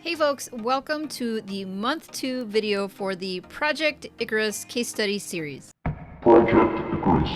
Hey folks, welcome to the month 2 video for the Project Icarus case study series. Project Icarus.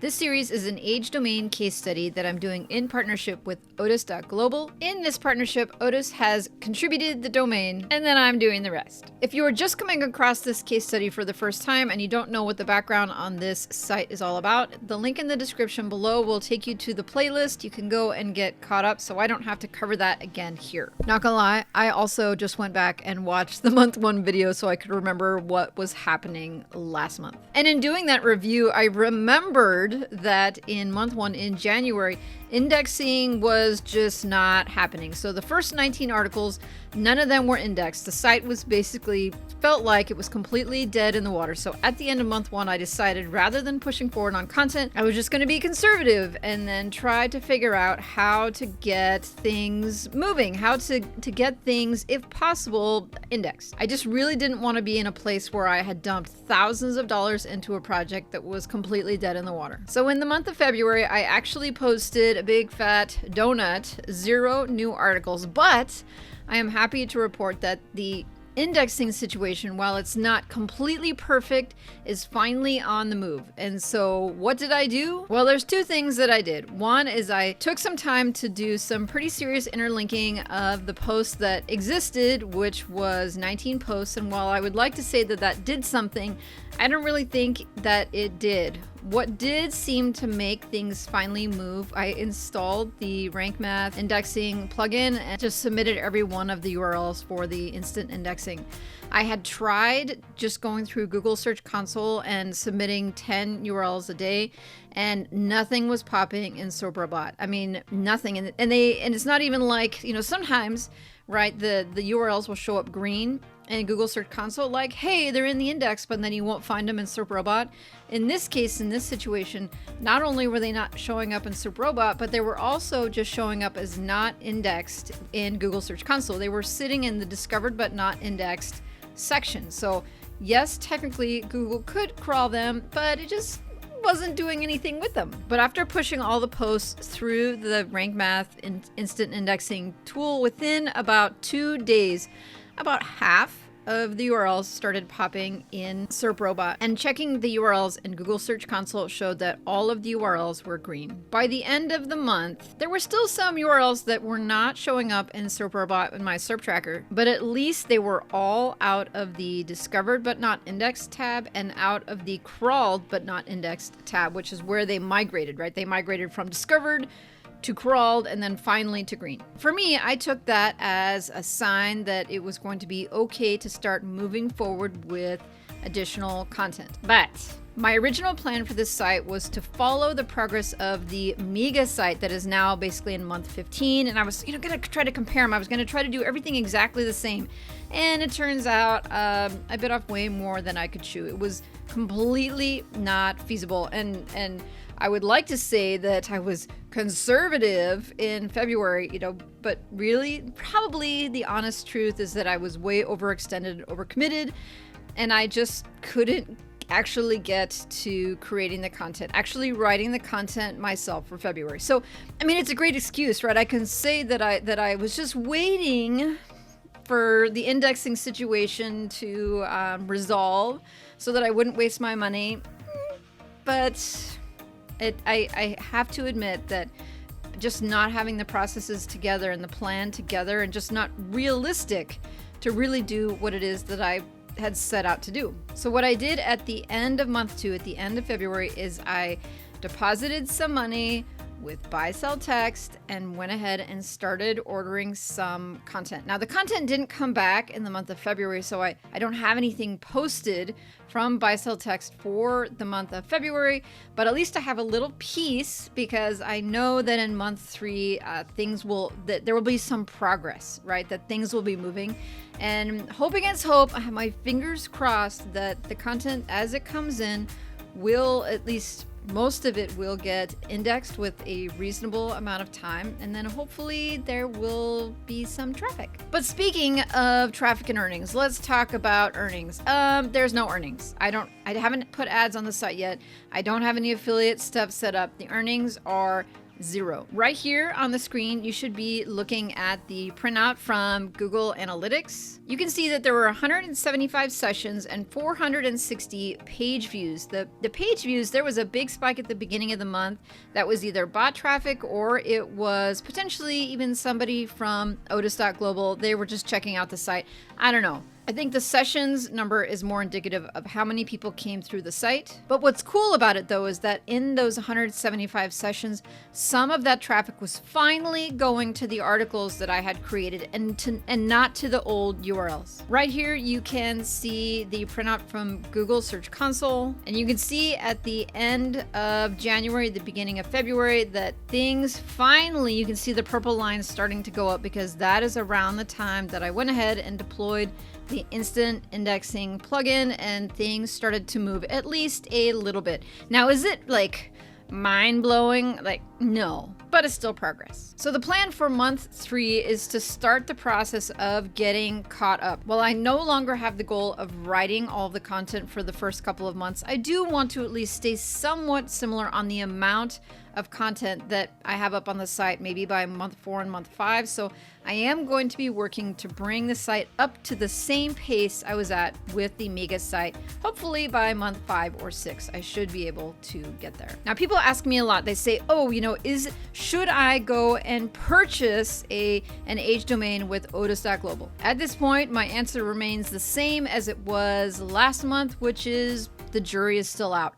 This series is an age domain case study that I'm doing in partnership with Otis.global. In this partnership, Otis has contributed the domain, and then I'm doing the rest. If you are just coming across this case study for the first time and you don't know what the background on this site is all about, the link in the description below will take you to the playlist. You can go and get caught up, so I don't have to cover that again here. Not gonna lie, I also just went back and watched the month 1 video so I could remember what was happening last month. And in doing that review, I remembered that in month 1 in January, indexing was just not happening. So the first 19 articles, none of them were indexed. The site was basically felt like it was completely dead in the water. So at the end of month 1, I decided rather than pushing forward on content, I was just going to be conservative and then try to figure out how to get things moving, how to get things, if possible, indexed. I just really didn't want to be in a place where I had dumped thousands of dollars into a project that was completely dead in the water. So in the month of February, I actually posted a big fat donut, 0 new articles, but I am happy to report that the indexing situation, while it's not completely perfect, is finally on the move. And so what did I do? Well, there's 2 things that I did. One is I took some time to do some pretty serious interlinking of the posts that existed, which was 19 posts. And while I would like to say that that did something, I don't really think that it did. What did seem to make things finally move, I installed the Rank Math indexing plugin and just submitted every one of the URLs for the instant indexing. I had tried just going through Google Search Console and submitting 10 URLs a day, and nothing was popping in SoapRobot. I mean, nothing. And it's not even like, sometimes, right, the URLs will show up green in Google Search Console, like, hey, they're in the index, but then you won't find them in SoapRobot. In this case, in this situation, not only were they not showing up in SoapRobot, but they were also just showing up as not indexed in Google Search Console. They were sitting in the discovered but not indexed section. So yes, technically Google could crawl them, but it just wasn't doing anything with them. But after pushing all the posts through the Rank Math instant indexing tool, within about 2 days, about half of the URLs started popping in SERPRobot, and checking the URLs in Google Search Console showed that all of the URLs were green. By the end of the month, there were still some URLs that were not showing up in SERPRobot in my SERP tracker, but at least they were all out of the discovered but not indexed tab and out of the crawled but not indexed tab, which is where they migrated, right? They migrated from discovered to crawled and then finally to green. For me, I took that as a sign that it was going to be okay to start moving forward with additional content. But my original plan for this site was to follow the progress of the Mega site that is now basically in month 15, and I was gonna try to compare them. I was gonna try to do everything exactly the same, and it turns out I bit off way more than I could chew. It was completely not feasible, and I would like to say that I was conservative in February, but really, probably the honest truth is that I was way overextended, overcommitted, and I just couldn't actually get to creating the content, actually writing the content myself for February. So, I mean, it's a great excuse, right? I can say that I was just waiting for the indexing situation to resolve so that I wouldn't waste my money, but I have to admit that just not having the processes together and the plan together and just not realistic to really do what it is that I had set out to do. So what I did at the end of month 2, at the end of February, is I deposited some money with buy sell text and went ahead and started ordering some content. Now the content didn't come back in the month of February, so I don't have anything posted from buy sell text for the month of February, but at least I have a little piece because I know that in month 3 that there will be some progress, right? That things will be moving, and hope against hope, I have my fingers crossed that the content as it comes in will, at least most of it, will get indexed with a reasonable amount of time, and then hopefully there will be some traffic. But speaking of traffic and earnings, let's talk about earnings. There's no earnings. I haven't put ads on the site yet. I don't have any affiliate stuff set up. The earnings are 0. Right here on the screen, you should be looking at the printout from Google Analytics. You can see that there were 175 sessions and 460 page views. The page views, there was a big spike at the beginning of the month that was either bot traffic or it was potentially even somebody from Otis.global. They were just checking out the site. I don't know. I think the sessions number is more indicative of how many people came through the site. But what's cool about it though is that in those 175 sessions, some of that traffic was finally going to the articles that I had created and not to the old URLs. Right here, you can see the printout from Google Search Console, and you can see at the end of January, the beginning of February, that things finally, you can see the purple lines starting to go up because that is around the time that I went ahead and deployed the instant indexing plugin and things started to move at least a little bit. Now, is it like mind-blowing? Like, no, but it's still progress. So the plan for month 3 is to start the process of getting caught up. While I no longer have the goal of writing all the content for the first couple of months, I do want to at least stay somewhat similar on the amount of content that I have up on the site, maybe by month 4 and month 5. So I am going to be working to bring the site up to the same pace I was at with the Mega site. Hopefully by month 5 or 6, I should be able to get there. Now, people ask me a lot. They say, oh, you know, should I go and purchase an aged domain with Otis.global? At this point, my answer remains the same as it was last month, which is the jury is still out.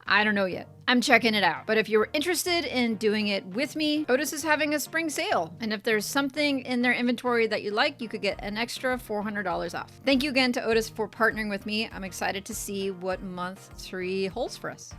I don't know yet. I'm checking it out. But if you're interested in doing it with me, Otis is having a spring sale. And if there's something in their inventory that you like, you could get an extra $400 off. Thank you again to Otis for partnering with me. I'm excited to see what month 3 holds for us.